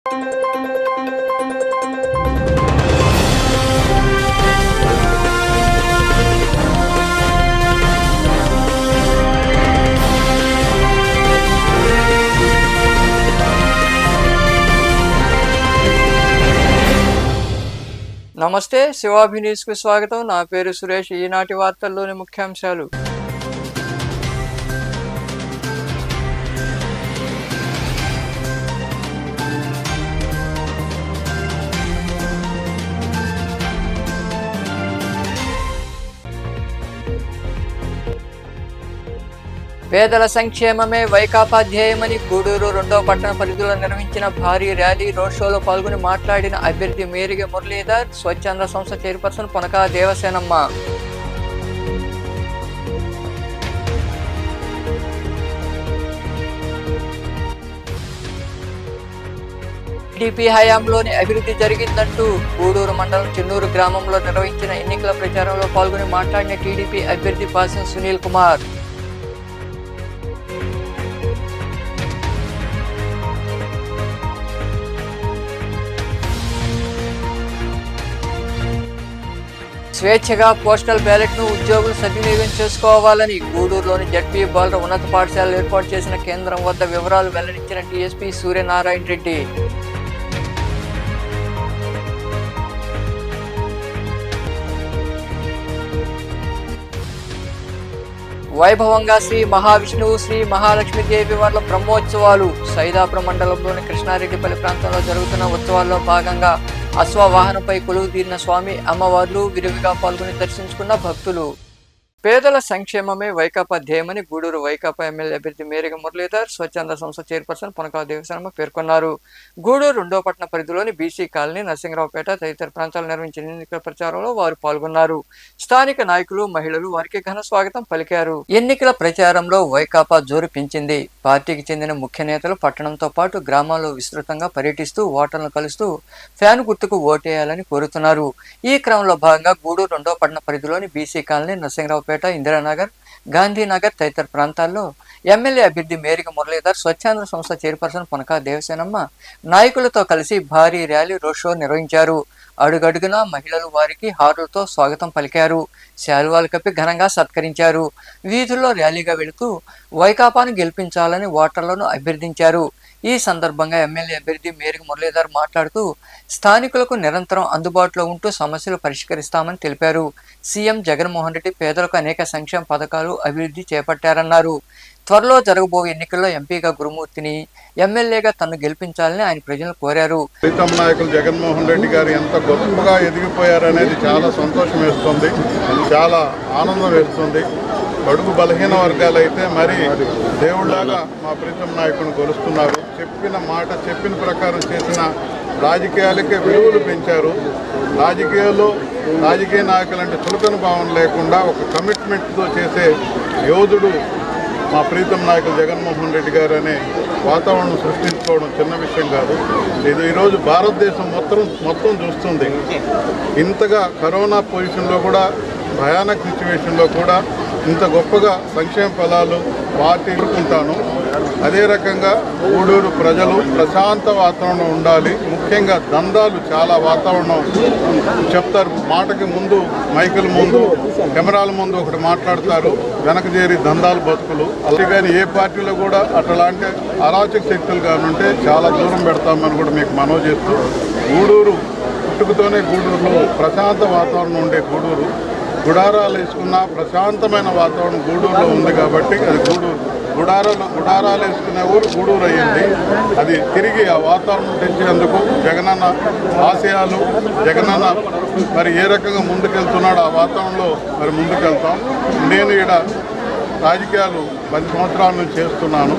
నమస్తే, శివాభి న్యూస్కు స్వాగతం. నా పేరు సురేష్. ఈనాటి వార్తల్లోని ముఖ్యాంశాలు. పేదల సంక్షేమమే వైకాపా ధ్యేయమని గూడూరు 2వ పట్టణ పరిధిలో నిర్వహించిన భారీ ర్యాలీ రోడ్ షోలో పాల్గొని మాట్లాడిన అభ్యర్థి మేరిగ మురళీధర్, స్వచ్ఛంద సంస్థ చైర్పర్సన్ పొనకా దేవసేనమ్మ. టీడీపీ హయాంలోని అభివృద్ధి జరిగిందంటూ గూడూరు మండలం చిన్నూరు గ్రామంలో నిర్వహించిన ఎన్నికల ప్రచారంలో పాల్గొని మాట్లాడిన టీడీపీ అభ్యర్థి పాసం సునీల్ కుమార్. స్వేచ్ఛగా పోస్టల్ బ్యాలెట్ ను ఉద్యోగులు సద్వినియోగం చేసుకోవాలని గూడూరులోని జడ్పీ బాలుర ఉన్నత పాఠశాలలో ఏర్పాటు చేసిన కేంద్రం వద్ద వివరాలు వెల్లడించిన డీఎస్పీ సూర్యనారాయణ రెడ్డి. వైభవంగా శ్రీ మహావిష్ణువు శ్రీ మహాలక్ష్మీదేవి వార్ల బ్రహ్మోత్సవాలు. సైదాపురం మండలంలోని కృష్ణారెడ్డిపల్లి ప్రాంతంలో జరుగుతున్న ఉత్సవాల్లో భాగంగా అశ్వవాహనంపై కొలువు తీరిన స్వామి అమ్మవార్లు విరివిగా పాల్గొని దర్శించుకున్న భక్తులు. పేదల సంక్షేమమే వైకాపా ధ్యేయమని గూడూరు వైకాపా ఎమ్మెల్యే అభ్యర్థి మేరిగ మురళీధర్, స్వచ్ఛంద సంస్థ చైర్పర్సన్ పొనకా దేవసేనమ్మ పేర్కొన్నారు. గూడూరు 2వ పట్టణ పరిధిలోని బీసీ కాలనీ, నరసింగరావుపేట తదితర ప్రాంతాలు నిర్వహించిన ఎన్నికల ప్రచారంలో వారు పాల్గొన్నారు. స్థానిక నాయకులు, మహిళలు వారికి ఘన స్వాగతం పలికారు. ఎన్నికల ప్రచారంలో వైకాపా జోరు పెంచింది. పార్టీకి చెందిన ముఖ్య నేతలు పట్టణంతో పాటు గ్రామాల్లో విస్తృతంగా పర్యటిస్తూ ఓటర్లను కలుస్తూ ఫ్యాన్ గుర్తుకు ఓటేయాలని కోరుతున్నారు. ఈ క్రమంలో భాగంగా గూడూరు 2వ పట్టణ పరిధిలోని బీసీ కాలనీ, నరసింగరావుపేట, ఇందిరానగర్, గాంధీనగర్ తదితర ప్రాంతాల్లో ఎమ్మెల్యే అభ్యర్థి మేరిగ మురళీధర్, స్వచ్ఛంద సంస్థ చైర్పర్సన్ పొనకా దేవసేనమ్మ నాయకులతో కలిసి భారీ ర్యాలీ రోడ్ షో నిర్వహించారు. అడుగడుగునా మహిళలు వారికి హారులతో స్వాగతం పలికారు. శాలువాలు కప్పి ఘనంగా సత్కరించారు. వీధుల్లో ర్యాలీగా వెళుతూ వైకాపాను గెలిపించాలని ఓటర్లను అభ్యర్థించారు. ఈ సందర్భంగా ఎమ్మెల్యే అభ్యర్థి మేరిగ మురళీధర్ మాట్లాడుతూ స్థానికులకు నిరంతరం అందుబాటులో ఉంటూ సమస్యలు పరిష్కరిస్తామని తెలిపారు. సీఎం జగన్మోహన్ రెడ్డి పేదలకు అనేక సంక్షేమ పథకాలు, అభివృద్ధి చేపట్టారన్నారు. త్వరలో జరగబోయే ఎన్నికల్లో ఎంపీగా గురుమూర్తిని, ఎమ్మెల్యేగా తనను గెలిపించాలని ఆయన ప్రజలను కోరారు. ప్రీతం నాయకులు జగన్మోహన్ రెడ్డి గారు ఎంత గొప్పగా ఎదిగిపోయారనేది చాలా సంతోషం వేస్తుంది, చాలా ఆనందం వేస్తుంది. బడుగు బలహీన వర్గాలైతే మరి దేవుళ్లాగా మా ప్రీతం నాయకుని కొలుస్తున్నారు. చెప్పిన మాట, చెప్పిన ప్రకారం చేసిన రాజకీయాలకే విలువలు పెంచారు. రాజకీయ నాయకులంటే చులకన భావం లేకుండా ఒక కమిట్మెంట్తో చేసే యోధుడు మా ప్రీతం నాయకులు జగన్మోహన్ రెడ్డి గారు అనే వాతావరణం సృష్టించుకోవడం చిన్న విషయం కాదు. ఇది ఈరోజు భారతదేశం మొత్తం చూస్తుంది. ఇంతగా కరోనా పొజిషన్లో కూడా, భయానక సిచ్యువేషన్లో కూడా ఇంత గొప్పగా సంక్షేమ ఫలాలు పార్టీ ఎదుర్కొంటాను. అదే రకంగా గూడూరు ప్రజలు ప్రశాంత వాతావరణం ఉండాలి. ముఖ్యంగా దందాలు చాలా వాతావరణం చెప్తారు. మాటకి ముందు, మైకుల ముందు, కెమెరాల ముందు ఒకటి మాట్లాడతారు, వెనక చేరి దందాలు బతుకులు. అలాగే కానీ ఏ పార్టీలో కూడా అట్లాంటి అరాచక శక్తులు కానుంటే చాలా దూరం పెడతామని కూడా మీకు మనవి చేస్తూ, గూడూరు పుట్టుకతోనే గూడూరులో ప్రశాంత వాతావరణం ఉండే గూడూరు, గుడారాలు వేసుకున్న ప్రశాంతమైన వాతావరణం గూడూరులో ఉంది కాబట్టి అది గుడారాలు వేసుకునే ఊరు గూడూరు అయ్యింది. అది తిరిగి ఆ వాతావరణం తెచ్చేందుకు జగనన్న ఆశయాలు, జగనన్న మరి ఏ రకంగా ముందుకెళ్తున్నాడో ఆ వాతావరణంలో మరి ముందుకెళ్తాం. నేను ఇక్కడ రాజకీయాలు 10 సంవత్సరాల నుంచి చేస్తున్నాను.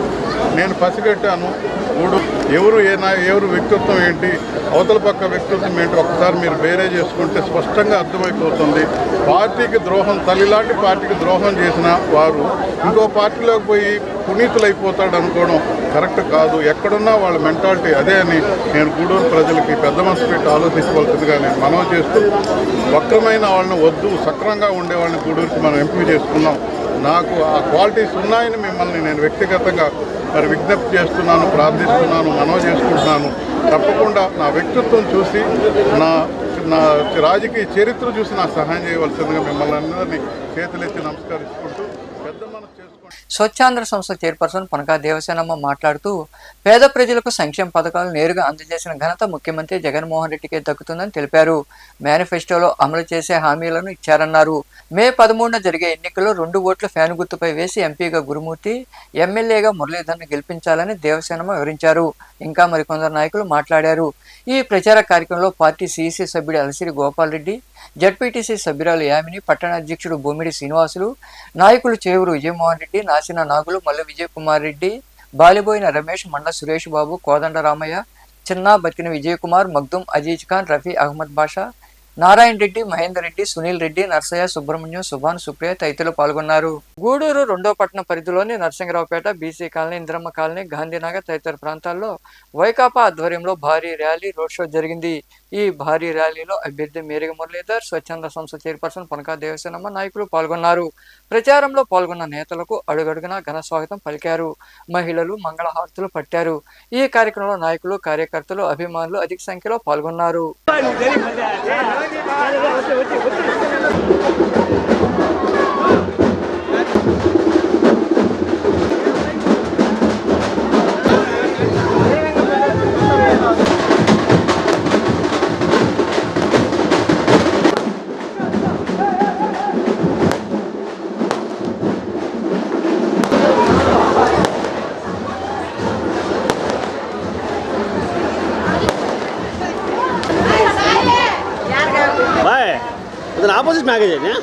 నేను పసిగట్టాను ఎవరు వ్యక్తిత్వం ఏంటి, అవతల పక్క వ్యక్తిత్వం ఏంటి ఒక్కసారి మీరు బేరే చేసుకుంటే స్పష్టంగా అర్థమైపోతుంది. పార్టీకి ద్రోహం, తల్లిలాంటి పార్టీకి ద్రోహం చేసిన వారు ఇంకో పార్టీలోకి పోయి పునీతులైపోతాడు అనుకోవడం కరెక్ట్ కాదు. ఎక్కడున్నా వాళ్ళ మెంటాలిటీ అదే అని నేను గూడూరు ప్రజలకి పెద్ద మనసు పెట్టి ఆలోచించవలసిందిగా నేను మనవి చేస్తూ, వక్రమైన వాళ్ళని వద్దు, సక్రంగా ఉండే వాళ్ళని గూడూరుకి మనం ఎంపిక చేసుకున్నాం. నాకు ఆ క్వాలిటీస్ ఉన్నాయని మిమ్మల్ని నేను వ్యక్తిగతంగా మరి విజ్ఞప్తి చేస్తున్నాను, ప్రార్థిస్తున్నాను, మనవి చేసుకుంటున్నాను. తప్పకుండా నా వ్యక్తిత్వం చూసి నా రాజకీయ చరిత్ర చూసి నాకు సహాయం చేయవలసిందిగా మిమ్మల్ని అందరినీ చేతులెత్తి నమస్కరించుకుంటూ పెద్ద మనసు చేసుకుంటూ. స్వచ్ఛాంధ్ర సంస్థ చైర్పర్సన్ పనకా దేవసేనమ్మ మాట్లాడుతూ పేద ప్రజలకు సంక్షేమ పథకాలు నేరుగా అందజేసిన ఘనత ముఖ్యమంత్రి జగన్మోహన్ రెడ్డికే దక్కుతుందని తెలిపారు. మేనిఫెస్టోలో అమలు చేసే హామీలను ఇచ్చారన్నారు. మే 13న జరిగే ఎన్నికల్లో 2 ఓట్లు ఫ్యాన్ గుర్తుపై వేసి ఎంపీగా గురుమూర్తి, ఎమ్మెల్యేగా మురళీధర్ను గెలిపించాలని దేవసేనమ్మ వివరించారు. ఇంకా మరికొందరు నాయకులు మాట్లాడారు. ఈ ప్రచార కార్యక్రమంలో పార్టీ సిఇసి సభ్యుడు అలసిరి గోపాల్ రెడ్డి, జడ్పీటీసీ సభ్యురాలు యామిని, పట్టణ అధ్యక్షుడు బొమ్మిడి శ్రీనివాసులు, నాయకులు చేవూరు విజయమోహన్ రెడ్డి, నాసిన నాగులు, మల్లు విజయ్ కుమార్ రెడ్డి, బాలిబోయిన రమేష్, మండ సురేష్ బాబు, కోదండ రామయ్య, చిన్నా బతికిన విజయ్ కుమార్, మగ్దుమ్ అజీజ్ ఖాన్, రఫీ అహ్మద్ బాషా, నారాయణ రెడ్డి, మహేందర్ రెడ్డి, సునీల్ రెడ్డి, నర్సయ్య, సుబ్రహ్మణ్యం, సుభాన్, సుప్రియ తదితరులు పాల్గొన్నారు. గూడూరు 2వ పట్టణ పరిధిలోని Narasingaraopeta, BC colony, Indiramma colony, Gandhinagar తదితర ప్రాంతాల్లో వైకాపా ఆధ్వర్యంలో భారీ ర్యాలీ, రోడ్ షో జరిగింది. ఈ భారీ ర్యాలీలో అభ్యర్థి మేరిగ మురళీధర్, స్వచ్ఛంద సంస్థ చైర్పర్సన్ పనకా దేవసేనమ్మ నాయకులు పాల్గొన్నారు. ప్రచారంలో పాల్గొన్న నేతలకు అడుగడుగునా ఘన స్వాగతం పలికారు. మహిళలు మంగళహారతులు పట్టారు. ఈ కార్యక్రమంలో నాయకులు, కార్యకర్తలు, అభిమానులు అధిక సంఖ్యలో పాల్గొన్నారు. ఆపోజిట్ మ్యాగేజ్ అయినా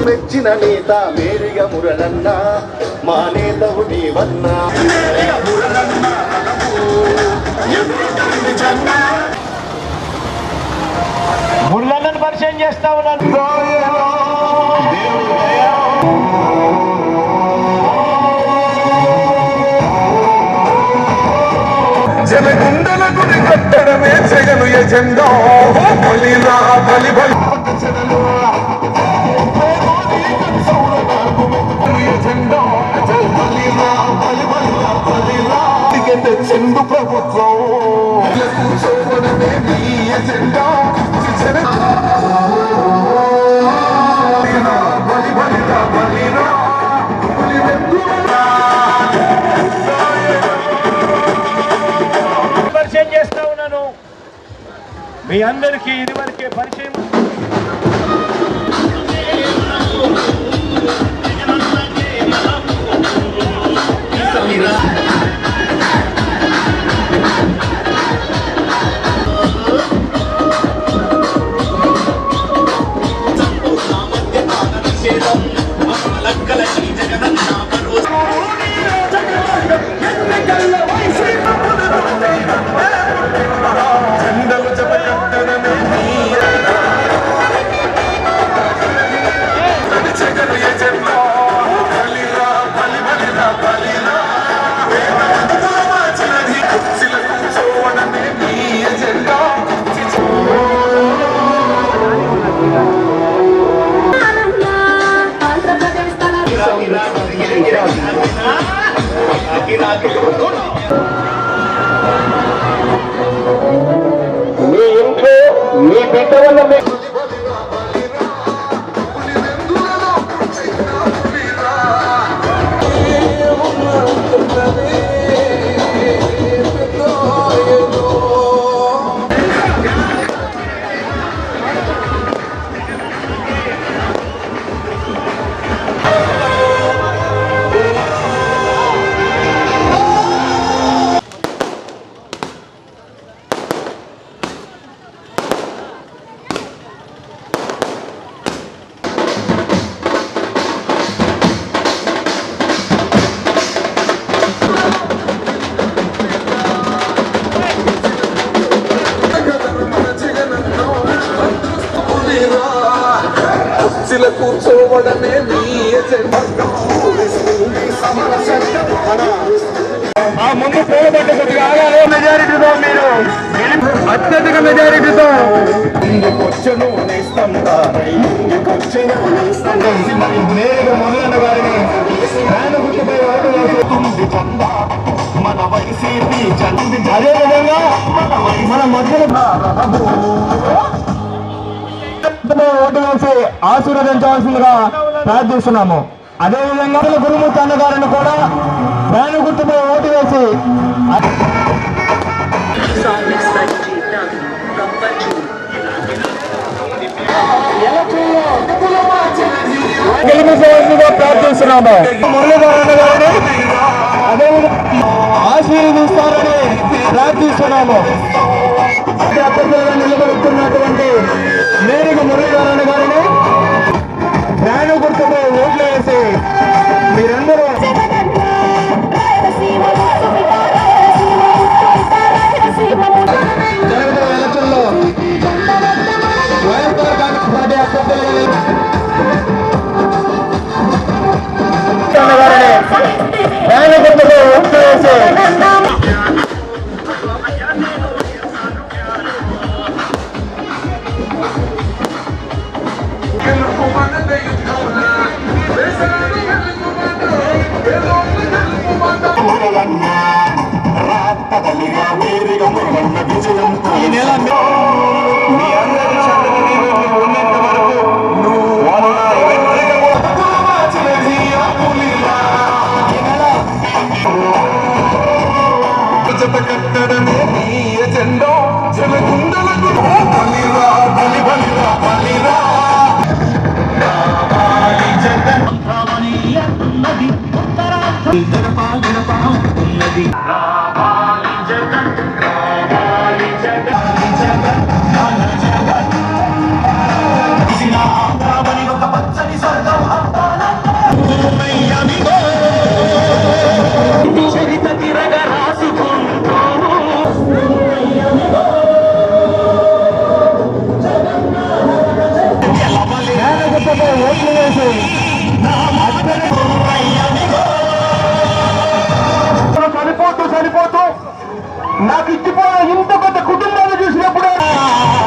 మెచ్చిన నేత మేరిగ మురళన్న మా నేతవు నీవన్నా మురళన్నను పరిచయం చేస్తా ఉన్నాను. చెలగుండల గుడి కట్టడమే జగను ఎజెండా బలిరా బలి బలి ఎజెండా బలిరా బలి బలిరా బలిరా చెందు ప్రభుత్వం కూర్చోవడమే మీ ఎజెండా బలి బలిరా బలిరా పరిచయం చేస్తా ఉన్నాను మీ అందరికీ ఇదివరకే పరిచయం. మీ ఇంట్లో మీ బిడ్డ వల్ల కూర్చోవడమే మీ ఎజెండా ఆ ముందు పోలబడ్డ కొద్దిగా ఆగాలి. మెజారిటీతో మీరు అత్యధిక మెజారిటీతో ఇందుకొచ్చను నేస్తంగా ఇందుకొచ్చను మరి నేరుగా మొదలన్న గారిని ఫ్యాన్ గుర్తుపై ఓటు వేస్తుంది చందా మన వైసీపీ చంది అదేవిధంగా మన మధ్యలో ఓటు వేసి ఆశీర్వదించవలసిందిగా ప్రార్థిస్తున్నాము. అదేవిధంగా గురుమూర్తి అన్న గారిని కూడా ఫ్యాన్ గుర్తుపై ఓటు వేసి గెలిపించవలసిందిగా ప్రార్థిస్తున్నాము. మురళీధర్ అన్న గారిని అదేవిధంగా ఆశీర్వదిస్తారని ప్రార్థిస్తున్నాము. అభ్యర్థులుగా నిలబడుతున్నటువంటి నేరుగా మురళీధర్ అన్న గారిని ఫ్యాన్ గుర్తుపై ఓట్లు వేసి మీరందరూ జరుగుతున్న ఎలక్షన్లో వైఎస్ఆర్ కాంగ్రెస్ పార్టీ అభ్యర్థులుగా ఫ్యాన్ గుర్తుపై ఓట్లు వేసి ఈ నెల మీ అందరి చదువు ఉన్నంత వరకు కట్టడమే మీ ఎజెండా చెలగుండలకు బలిరా బలి బలిరా బలిరా ఓట్లు వేసి చనిపోతూ నాకు ఇచ్చిపోయిన ఇంత పెద్ద కుటుంబాన్ని చూసినప్పుడు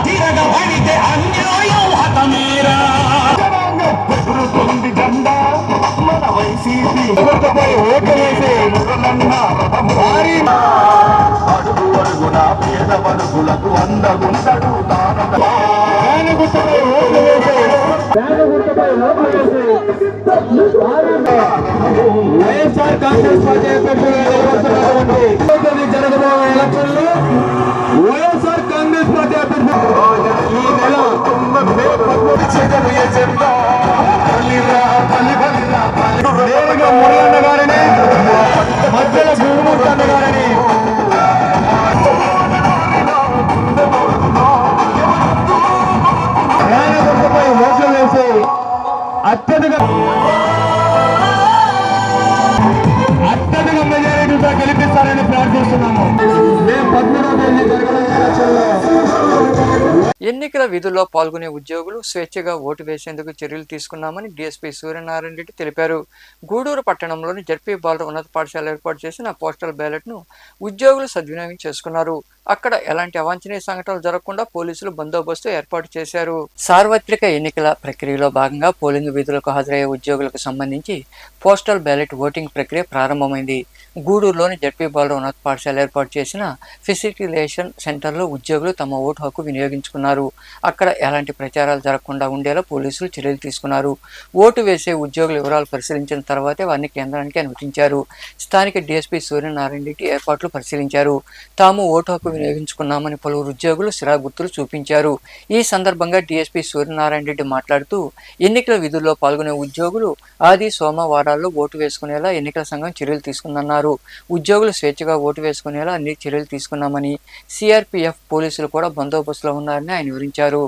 తిరగబడితే అన్యాయం హతమేరా ఎగురుతుంది జెండా మన వైసీపీ ఓటుపై ఓటు వేసే మురళన్న భారీ అడుగు అడుగున పేద బడుగులకు అందగుండడు తాను గుర్తుపై ఓటు వేసే వైఎస్ఆర్ కాంగ్రెస్ పార్టీ అభ్యర్థులు జరగబోయే ఎలక్షన్లో వైఎస్ఆర్ కాంగ్రెస్ పార్టీ అభ్యర్థులు ఈ నెల నేరుగా మురళన్న గారిని మధ్యలో గురుమూర్తి అన్న గారిని ఓట్లు వేసి అత్యధిక మెజారిటీతో గెలిపిస్తారని ప్రార్థిస్తున్నాము. మేము 13వ తేదీ జరగబోయే ఎలక్షన్లో ఎన్నికల విధుల్లో పాల్గొనే ఉద్యోగులు స్వేచ్ఛగా ఓటు వేసేందుకు చర్యలు తీసుకున్నామని డీఎస్పీ సూర్యనారాయణ రెడ్డి తెలిపారు. గూడూరు పట్టణంలోని జడ్పీ బాలుర ఉన్నత పాఠశాల ఏర్పాటు చేసిన పోస్టల్ బ్యాలెట్ను ఉద్యోగులు సద్వినియోగం చేసుకున్నారు. అక్కడ ఎలాంటి అవాంఛనీయ సంఘటనలు జరగకుండా పోలీసులు బందోబస్తు ఏర్పాటు చేశారు. సార్వత్రిక ఎన్నికల ప్రక్రియలో భాగంగా పోలింగ్ విధులకు హాజరయ్యే ఉద్యోగులకు సంబంధించి పోస్టల్ బ్యాలెట్ ఓటింగ్ ప్రక్రియ ప్రారంభమైంది. గూడూరులోని జడ్పీ బాలుర ఉన్నత పాఠశాల ఏర్పాటు చేసిన ఫెసిలిటేషన్ సెంటర్లో ఉద్యోగులు తమ ఓటు హక్కు వినియోగించుకున్నారు. అక్కడ ఎలాంటి ప్రచారాలు జరగకుండా ఉండేలా పోలీసులు చర్యలు తీసుకున్నారు. ఓటు వేసే ఉద్యోగుల వివరాలు పరిశీలించిన తర్వాతే వారిని కేంద్రానికి అనుమతించారు. స్థానిక డీఎస్పీ సూర్యనారాయణ రెడ్డి ఏర్పాట్లు పరిశీలించారు. తాము ఓటు హక్కు వినియోగించుకున్నామని పలువురు ఉద్యోగులు సిరా గుర్తులు చూపించారు. ఈ సందర్భంగా డీఎస్పీ సూర్యనారాయణ రెడ్డి మాట్లాడుతూ ఎన్నికల విధుల్లో పాల్గొనే ఉద్యోగులు ఆది సోమవారాల్లో ఓటు వేసుకునేలా ఎన్నికల సంఘం చర్యలు తీసుకుందన్నారు. ఉద్యోగులు స్వేచ్ఛగా ఓటు వేసుకునేలా అన్ని చర్యలు తీసుకున్నామని సిఆర్పీఎఫ్ పోలీసులు కూడా బందోబస్తులో ఉన్నారని ఆయన వివరించారు.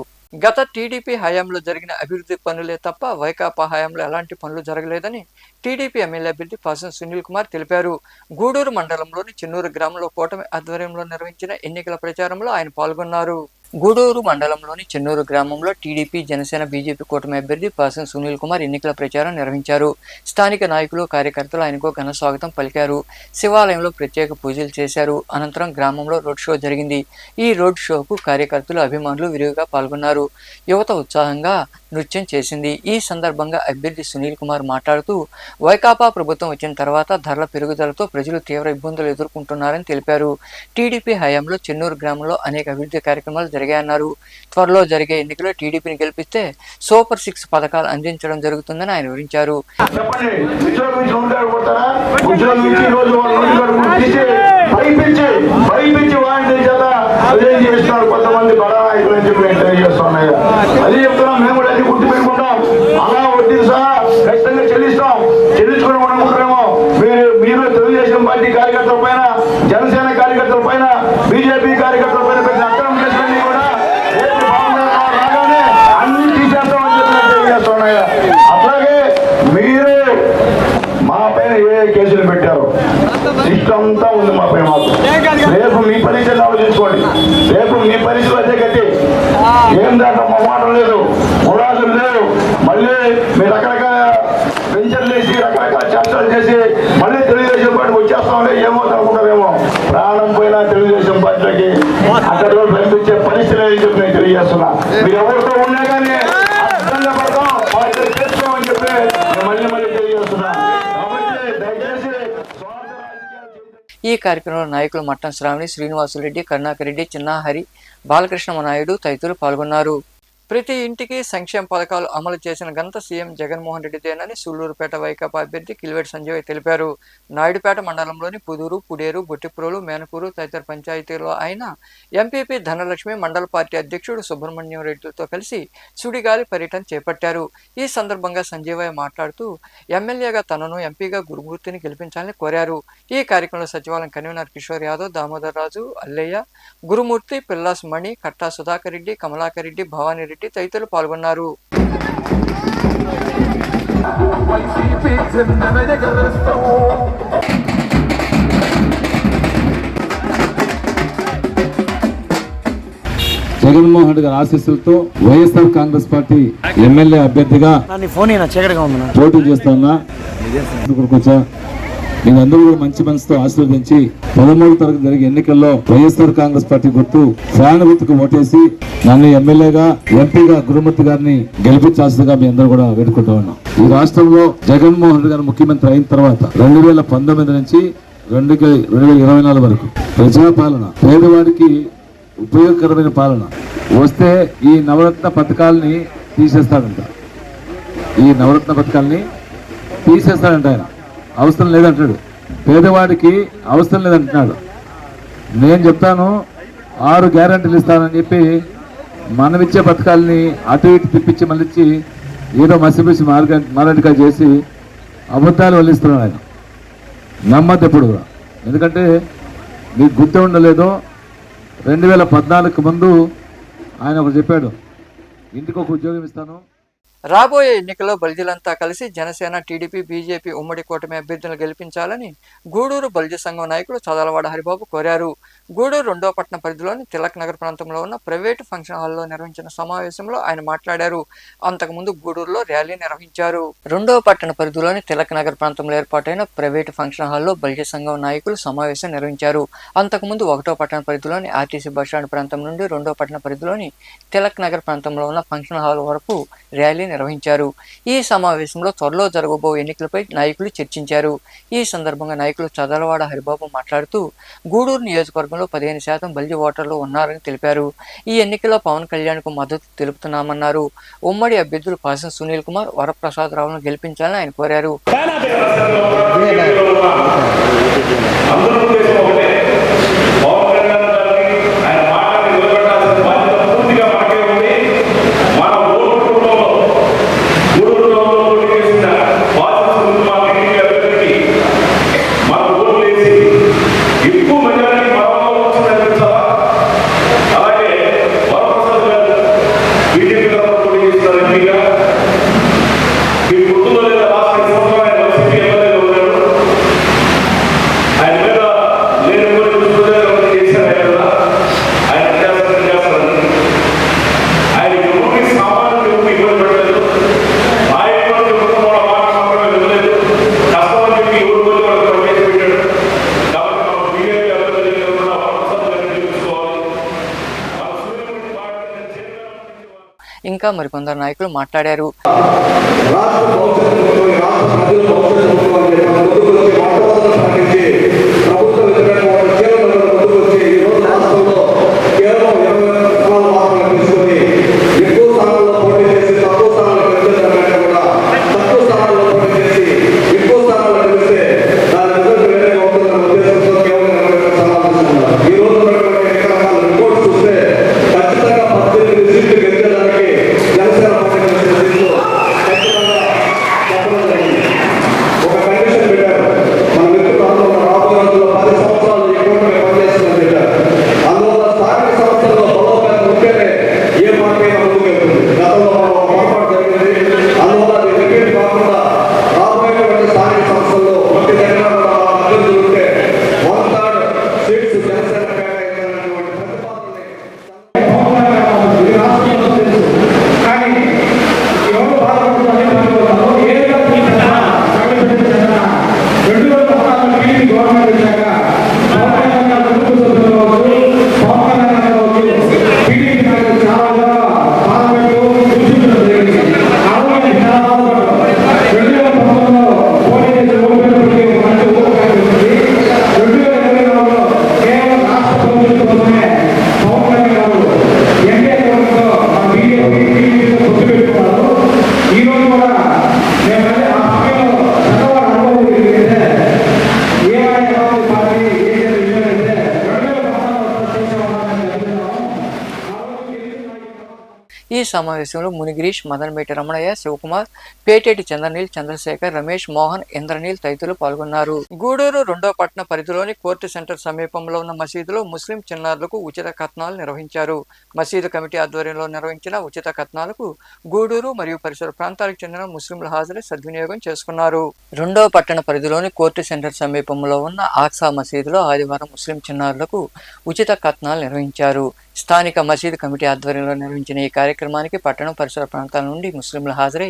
గత టీడీపీ హయాంలో జరిగిన అభివృద్ధి పనులే తప్ప వైకాపా హయాంలో ఎలాంటి పనులు జరగలేదని టీడీపీ ఎమ్మెల్యే అభ్యర్థి పాసం సునీల్ కుమార్ తెలిపారు. గూడూరు మండలంలోని చెన్నూరు గ్రామంలో కూటమి ఆధ్వర్యంలో నిర్వహించిన ఎన్నికల ప్రచారంలో ఆయన పాల్గొన్నారు. గూడూరు మండలంలోని చెన్నూరు గ్రామంలో టీడీపీ జనసేన బీజేపీ కూటమి అభ్యర్థి పాసం సునీల్ కుమార్ ఎన్నికల ప్రచారం నిర్వహించారు. స్థానిక నాయకులు కార్యకర్తలు ఆయనకు ఘన స్వాగతం పలికారు. శివాలయంలో ప్రత్యేక పూజలు చేశారు. అనంతరం గ్రామంలో రోడ్ షో జరిగింది. ఈ రోడ్ షోకు కార్యకర్తలు అభిమానులు విరివిగా పాల్గొన్నారు. యువత ఉత్సాహంగా నృత్యం చేసింది. ఈ సందర్భంగా అభ్యర్థి సునీల్ కుమార్ మాట్లాడుతూ వైకాపా ప్రభుత్వం వచ్చిన తర్వాత ధరల పెరుగుదలతో ప్రజలు తీవ్ర ఇబ్బందులు ఎదుర్కొంటున్నారని తెలిపారు. టీడీపీ హయాంలో చెన్నూరు గ్రామంలో అనేక అభివృద్ధి కార్యక్రమాలు జరిగాయన్నారు. త్వరలో జరిగే ఎన్నికల్లో టీడీపీని గెలిపిస్తే సూపర్ 6 పథకాలు అందించడం జరుగుతుందని ఆయన వివరించారు. కొంతమంది బడా నాయకులు అని చెప్పి ఎంటర్ చేస్తున్నాయి. అది చెప్తున్నాం, మేము కూడా అది గుర్తు పెట్టుకుంటాం. అలా వడ్డీ సహా ఖచ్చితంగా చెల్లిస్తాం. చెల్లించుకుని అనుకుంటారేమో మీరు తెలుగుదేశం పార్టీ కార్యకర్తల పైన, జనసేన కార్యకర్తల పైన, బీజేపీ కార్యకర్తల పైన పెట్టిన అక్రమం చేసుకుని కూడా రాగానే అన్ని తీసేస్తామని చెప్పి తెలియజేస్తున్నాయి. అట్లాగే మీరు మా పైన ఏ కేసులు పెట్టారు సిస్టమ్ అంతా ఉంది మా పైన. మాకు రేపు మీ పరిస్థితి ఆలోచించుకోండి. రేపు మీ పరిస్థితులు అదే గట్టి. ఏం దాంట్లో మొహమాటం లేదు, మురాదులు లేవు. మళ్ళీ మీరు రకరకాల వెంచర్లు వేసి రకరకాల చర్చలు చేసి మళ్ళీ తెలుగుదేశం పార్టీ వచ్చేస్తామని ఏమో అనుకుంటారేమో. ప్రాణం పోయినా తెలుగుదేశం పార్టీలకి అక్కడ పంపించే పరిస్థితి లేదని చెప్పి నేను తెలియజేస్తున్నా. మీరు ఎవరితో ఉన్నా కానీ అర్థంగా పడతాం, పార్టీ చేస్తామని చెప్పి మళ్ళీ మళ్ళీ తెలియజేస్తున్నా. కాబట్టి దయచేసి ఈ కార్యక్రమంలో నాయకులు మట్టం శ్రావణి, శ్రీనివాసులరెడ్డి, కరుణాకర్ రెడ్డి, చిన్నాహరి, బాలకృష్ణ నాయుడు తదితరులు పాల్గొన్నారు. ప్రతి ఇంటికి సంక్షేమ పథకాలు అమలు చేసిన ఘనత సీఎం జగన్మోహన్ రెడ్డిదేనని సూళ్లూరుపేట వైకాపా అభ్యర్థి కిలివేటి సంజయ్ తెలిపారు. నాయుడుపేట మండలంలోని పుదూరు, పుడేరు, బొట్టిప్రోలు, మేనకూరు తదితర పంచాయతీలో ఆయన ఎంపీపీ ధనలక్ష్మి, మండల పార్టీ అధ్యక్షుడు సుబ్రహ్మణ్యం రెడ్డితో కలిసి సుడిగాలి పర్యటన చేపట్టారు. ఈ సందర్భంగా సంజయ్ మాట్లాడుతూ ఎమ్మెల్యేగా తనను, ఎంపీగా గురుమూర్తిని గెలిపించాలని కోరారు. ఈ కార్యక్రమంలో సచివాలయం కన్వీనర్ కిషోర్ యాదవ్, దామోదర్ రాజు, అల్లయ్య, గురుమూర్తి, పిల్లాస్ మణి, కట్టా సుధాకర్ రెడ్డి, కమలాకర్ రెడ్డి, భవానీ రెడ్డి తదితరులు పాల్గొన్నారు. జగన్మోహన్ రెడ్డి గారి ఆశీస్సులతో వైఎస్ఆర్ కాంగ్రెస్ పార్టీ ఎమ్మెల్యే అభ్యర్థిగా పోటీ చేస్తున్నా. మీరందరూ కూడా మంచి మనసుతో ఆశీర్వదించి 13వ తరగతి జరిగే ఎన్నికల్లో వైఎస్ఆర్ కాంగ్రెస్ పార్టీ గుర్తు ఫ్యాన్ గుర్తుకు ఓటేసి నన్ను ఎమ్మెల్యేగా ఎంపీగా గురుమూర్తి గారిని గెలిపించాల్సిందిగా మీ అందరూ కూడా వేడుకుంటూ ఉన్నాం. ఈ రాష్ట్రంలో జగన్మోహన్ రెడ్డి గారు ముఖ్యమంత్రి అయిన తర్వాత 2019 నుంచి 2024 వరకు ప్రజాపాలన, పేదవాడికి ఉపయోగకరమైన పాలన వస్తే ఈ నవరత్న పథకాలని తీసేస్తాడంట. ఈ నవరత్న పథకాలని తీసేస్తాడంట. ఆయన అవసరం లేదంటాడు. పేదవాడికి అవసరం లేదంటున్నాడు. నేను చెప్తాను 6 గ్యారెంటీలు ఇస్తానని చెప్పి మనమిచ్చే పథకాలని అటు ఇటు తిప్పించి మళ్ళీ ఏదో మసిపిసి మారడిగా చేసి అబద్ధాలు వల్లిస్తున్నాడు ఆయన. నమ్మద్దు ఎప్పుడు కూడా. ఎందుకంటే మీకు గుర్తు ఉండలేదో 2014 ముందు ఆయన ఒకటి చెప్పాడు, ఇంటికి ఒక ఉద్యోగం ఇస్తాను. రాబోయే ఎన్నికల్లో బల్జీలంతా కలిసి జనసేన, టీడీపీ, బీజేపీ ఉమ్మడి కూటమి అభ్యర్థులను గెలిపించాలని గూడూరు బల్జీ సంఘం నాయకులు చదలవాడ హరిబాబు కోరారు. గూడూరు 2వ పట్టణ పరిధిలోని తిలక్ నగర్ ప్రాంతంలో ఉన్న ప్రైవేటు ఫంక్షన్ హాల్లో నిర్వహించిన సమావేశంలో ఆయన మాట్లాడారు. అంతకుముందు గూడూరులో ర్యాలీ నిర్వహించారు. 2వ పట్టణ పరిధిలోని తిలక్ నగర్ ప్రాంతంలో ఏర్పాటైన ప్రైవేటు ఫంక్షన్ హాల్లో బల్జీ సంఘం నాయకులు సమావేశం నిర్వహించారు. అంతకుముందు 1వ పట్టణ పరిధిలోని ఆర్టీసీ బస్టాండ్ ప్రాంతం నుండి 2వ పట్టణ పరిధిలోని తిలక్ నగర్ ప్రాంతంలో ఉన్న ఫంక్షన్ హాల్ వరకు ర్యాలీ నిర్వహించారు. ఈ సమావేశంలో త్వరలో జరగబో ఎన్నికలపై నాయకులు చర్చించారు. ఈ సందర్భంగా నాయకులు చదలవాడ హరిబాబు మాట్లాడుతూ గూడూరు నియోజకవర్గంలో 15% బల్జీ ఓటర్లు ఉన్నారని తెలిపారు. ఈ ఎన్నికల్లో పవన్ కళ్యాణ్ కు మద్దతు తెలుపుతున్నామన్నారు. ఉమ్మడి అభ్యర్థులు పాసం సునీల్ కుమార్, వరప్రసాద్ రావును గెలిపించాలని ఆయన కోరారు. ఇంకా మరికొందరు నాయకులు మాట్లాడారు. ఈ సమావేశంలో మునిగిరీష్, మదన్బేటి రమణయ్య, శివకుమార్, పేటేటి చంద్రనీల్, చంద్రశేఖర్, రమేష్, మోహన్, ఇంద్రనీల్ తదితరులు పాల్గొన్నారు. గూడూరు 2వ పట్టణ పరిధిలోని కోర్టు సెంటర్ సమీపంలో ఉన్న మసీదులో ముస్లిం చిన్నారులకు ఉచిత కత్నాలు నిర్వహించారు. మసీదు కమిటీ ఆధ్వర్యంలో నిర్వహించిన ఉచిత కత్నాలకు గూడూరు మరియు పరిసర ప్రాంతాలకు చెందిన ముస్లింల హాజరై సద్వినియోగం చేసుకున్నారు. 2వ పట్టణ పరిధిలోని కోర్టు సెంటర్ సమీపంలో ఉన్న ఆక్సా మసీదులో ఆదివారం ముస్లిం చిన్నారులకు ఉచిత కత్నాలు నిర్వహించారు. స్థానిక మసీదు కమిటీ ఆధ్వర్యంలో నిర్వహించిన ఈ కార్యక్రమానికి పట్టణం పరిసర ప్రాంతాల నుండి ముస్లింలు హాజరై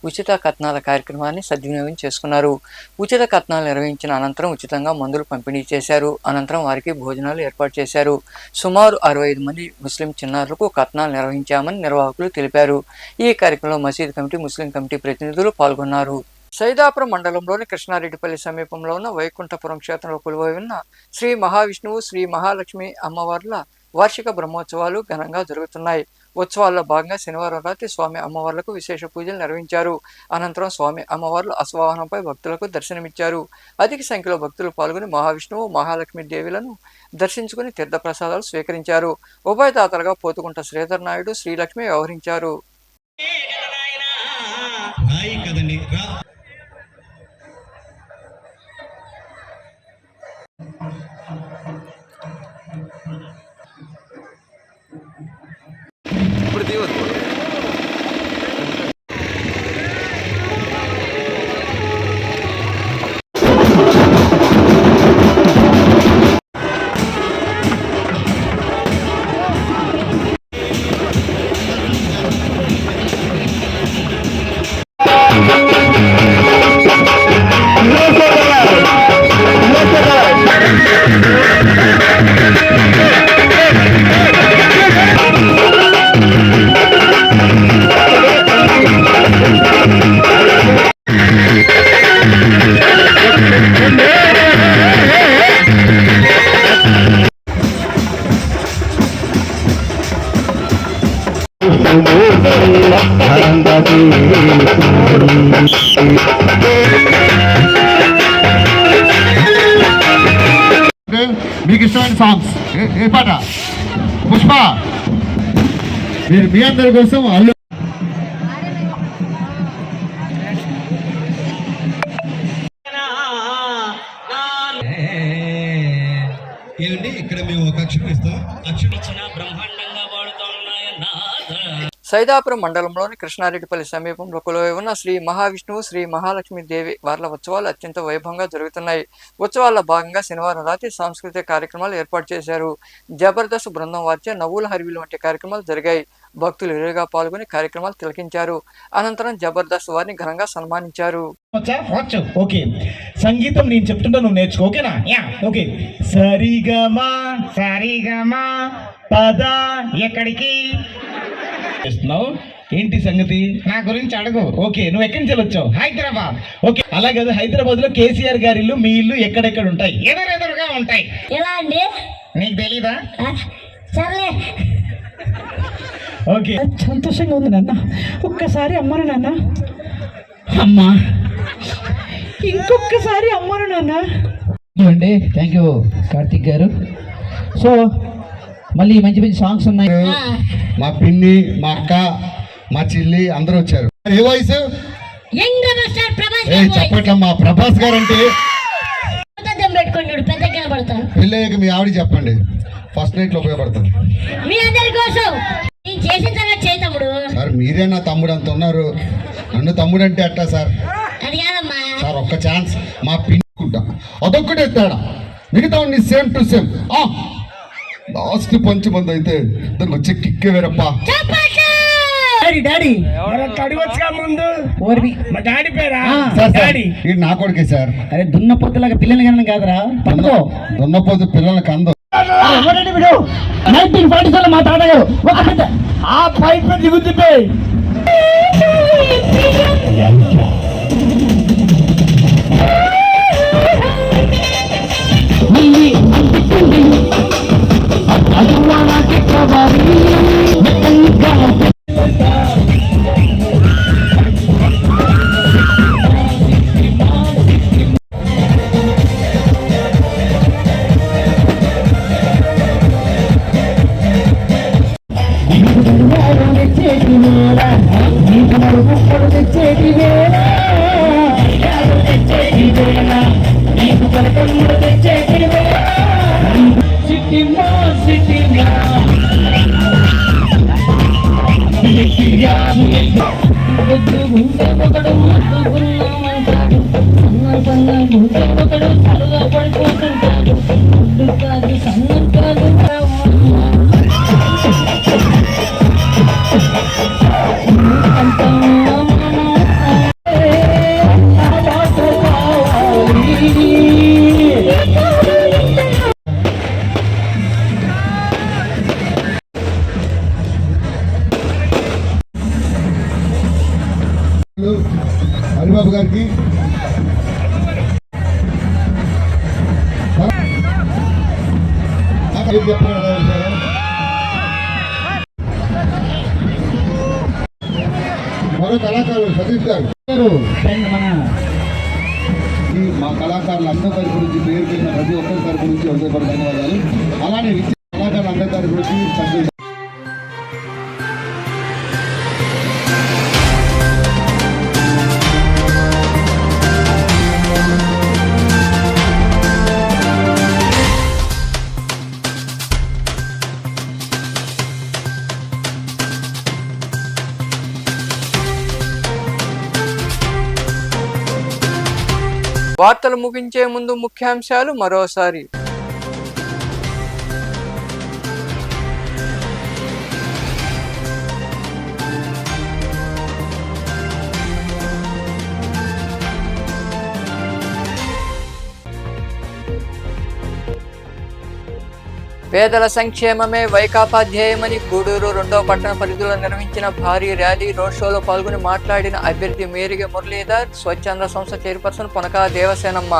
ఉచిత కత్నాల కార్యక్రమాన్ని సద్వినియోగం చేసుకున్నారు. ఉచిత కత్నాలు నిర్వహించిన అనంతరం ఉచితంగా మందులు పంపిణీ చేశారు. అనంతరం వారికి భోజనాలు ఏర్పాటు చేశారు. సుమారు 65 మంది ముస్లిం చిన్నారులకు కత్నాలు నిర్వహించామని నిర్వాహకులు తెలిపారు. ఈ కార్యక్రమంలో మసీదు కమిటీ, ముస్లిం కమిటీ ప్రతినిధులు పాల్గొన్నారు. సైదాపురం మండలంలోని కృష్ణారెడ్డిపల్లి సమీపంలో ఉన్న వైకుంఠపురం క్షేత్రంలో కొలువై ఉన్న శ్రీ మహావిష్ణువు, శ్రీ మహాలక్ష్మి అమ్మవార్ల వార్షిక బ్రహ్మోత్సవాలు ఘనంగా జరుగుతున్నాయి. ఉత్సవాల్లో భాగంగా శనివారం రాత్రి స్వామి అమ్మవార్లకు విశేష పూజలు నిర్వహించారు. అనంతరం స్వామి అమ్మవార్లు అశ్వవాహనంపై భక్తులకు దర్శనమిచ్చారు. అధిక సంఖ్యలో భక్తులు పాల్గొని మహావిష్ణువు, మహాలక్ష్మి దేవిలను దర్శించుకుని తీర్థప్రసాదాలు స్వీకరించారు. ఉభయదాతలుగా పోతుకుంట శ్రీధర్ నాయుడు, శ్రీలక్ష్మి వ్యవహరించారు. మీకు ఇష్టమైన సాంగ్స్ ఏ పాట? పుష్ప. మీరు మీ అందరి కోసం అల్లు ఏమండి, ఇక్కడ మేము ఒక అక్షరం ఇస్తాం. అక్షరం ఇచ్చిన బ్రహ్మాండంగా వాడుతా ఉన్నాయన్న సైదాపురం మండలంలోని కృష్ణారెడ్డిపల్లి సమీపంలో కొలువై ఉన్న శ్రీ మహావిష్ణువు, శ్రీ మహాలక్ష్మి దేవి వార్ల ఉత్సవాలు అత్యంత వైభవంగా జరుగుతున్నాయి. ఉత్సవాల్లో భాగంగా శనివారం రాత్రి సాంస్కృతిక కార్యక్రమాలు ఏర్పాటు చేశారు. జబర్దస్త్ బృందం వారిచే నవ్వుల హరివిలు వంటి కార్యక్రమాలు జరిగాయి. భక్తులు ఎరువుగా పాల్గొని కార్యక్రమాలు తిలకించారు. అనంతరం జబర్దస్త్ వారిని ఘనంగా సన్మానించారు. ఓకే, సంగీతం నేను చెప్తుంటా, నువ్వు నేర్చుకో. ఓకేనా? ఓకే. సరిగమా సరిగమా పద ఎక్కడికి చేస్తున్నావు? ఏంటి సంగతి? నా గురించి అడుగు. ఓకే, నువ్వు ఎక్కడి నుంచి వచ్చావు? హైదరాబాద్. ఓకే, అలాగే హైదరాబాద్ లో కేసీఆర్ గారి ఇల్లు, మీ ఇల్లు ఎక్కడెక్కడ ఉంటాయి? ఎదురెదురుగా ఉంటాయి. ఎలా అండి? నీకు తెలీదా? సర్లే. ఓకే, సంతోషంగా ఉంది నాన్న. ఒక్కసారి అమ్మను నాన్న. అమ్మా, ఇంకొకసారి అమ్మను నాన్న. అండి, థ్యాంక్ యూ కార్తిక్ గారు. సో మళ్ళీ మంచి మంచి సాంగ్స్ ఉన్నాయి. మా పిన్ని, మా అక్క, మా చెల్లి అందరూ వచ్చారు. ఏ వయసు? చెప్పట్లా. మా ప్రభాస్ గారు అంటే పెళ్ళయ్యాక మీ ఆవిడ చెప్పండి, ఫస్ట్ నైట్ లో ఉపయోగపడుతుంది. మీ అందరి కోసం నేను చేసిన సంగతి చేయి తమ్ముడు. సార్ మీరే నా తమ్ముడు అంత ఉన్నారు, నన్ను తమ్ముడు అంటే అట్టా సార్? అది కాదమ్మా సార్, ఒక్క ఛాన్స్. మా పిన్నుకుంటా అదొక్కటే తేడా, మిగతా సేమ్ టు సేమ్. లాస్ట్ పంచమంది అయితే దానికి వచ్చే కిక్కే వేరప్ప. డాడీ ముందు మా డాడీ పేరా? ఇది నా కొడుకే సార్. అరే దున్నపోతులాగా పిల్లలు కన్నా కాదురా, పట్టుకో. దున్నపోతు పిల్లలకి అందం. 1947 మా తాతగారు ఒక పెద్ద ఆ పైప్ దిగుతుంటే పడిపోతుంటాడు. హరిబాబు గారికి మరో కళాకారులు సతీష్ గారు మన ఈ మా కళాకారులందరి తరపు నుంచి పేరు పెట్టిన ప్రతి ఒక్కరి తరపు నుంచి హృదయపూర్వక ధన్యవాదాలు. అలానే కళాకారులందరి తరపు నుంచి సంతోషం. వార్తలు ముగించే ముందు ముఖ్యాంశాలు మరోసారి. పేదల సంక్షేమమే వైకాపా ధ్యేయమని గూడూరు 2వ పట్టణ పరిధిలో నిర్వహించిన భారీ ర్యాలీ రోడ్ షోలో పాల్గొని మాట్లాడిన అభ్యర్థి మేరిగ మురళీధర్, స్వచ్ఛంద సంస్థ చైర్పర్సన్ పొనకా దేవసేనమ్మ.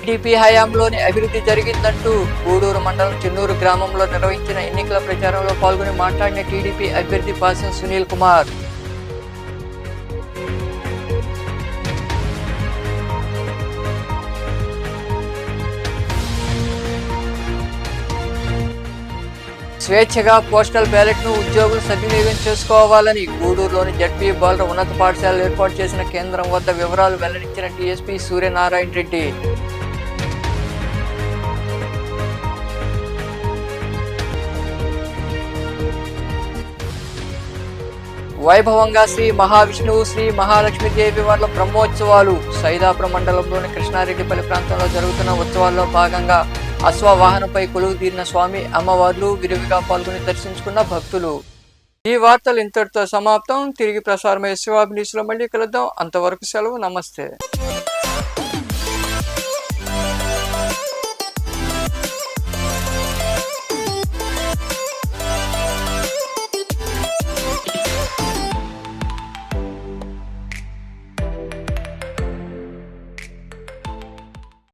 టీడీపీ హయాంలోని అభివృద్ధి జరిగిందంటూ గూడూరు మండలం చెన్నూరు గ్రామంలో నిర్వహించిన ఎన్నికల ప్రచారంలో పాల్గొని మాట్లాడిన టీడీపీ అభ్యర్థి పాసం సునీల్ కుమార్. స్వేచ్ఛగా పోస్టల్ బ్యాలెట్ ను ఉద్యోగులు సద్వినియోగం చేసుకోవాలని గూడూరులోని జడ్పీ బాలుర ఉన్నత పాఠశాలలో ఏర్పాటు చేసిన కేంద్రం వద్ద వివరాలు వెల్లడించిన డీఎస్పీ సూర్యనారాయణ రెడ్డి. వైభవంగా శ్రీ మహావిష్ణువు శ్రీ మహాలక్ష్మీదేవి వార్ల బ్రహ్మోత్సవాలు సైదాపురం మండలంలోని కృష్ణారెడ్డిపల్లి ప్రాంతంలో జరుగుతున్న ఉత్సవాల్లో భాగంగా అశ్వవాహనంపై కొలువు తీరిన స్వామి అమ్మవార్లు విరివిగా పాల్గొని దర్శించుకున్న భక్తులు. ఈ వార్తలు ఇంతటితో సమాప్తం. తిరిగి ప్రసారమయ్యే శివాభినీసులో మళ్ళీ కలుద్దాం. అంతవరకు సెలవు. నమస్తే.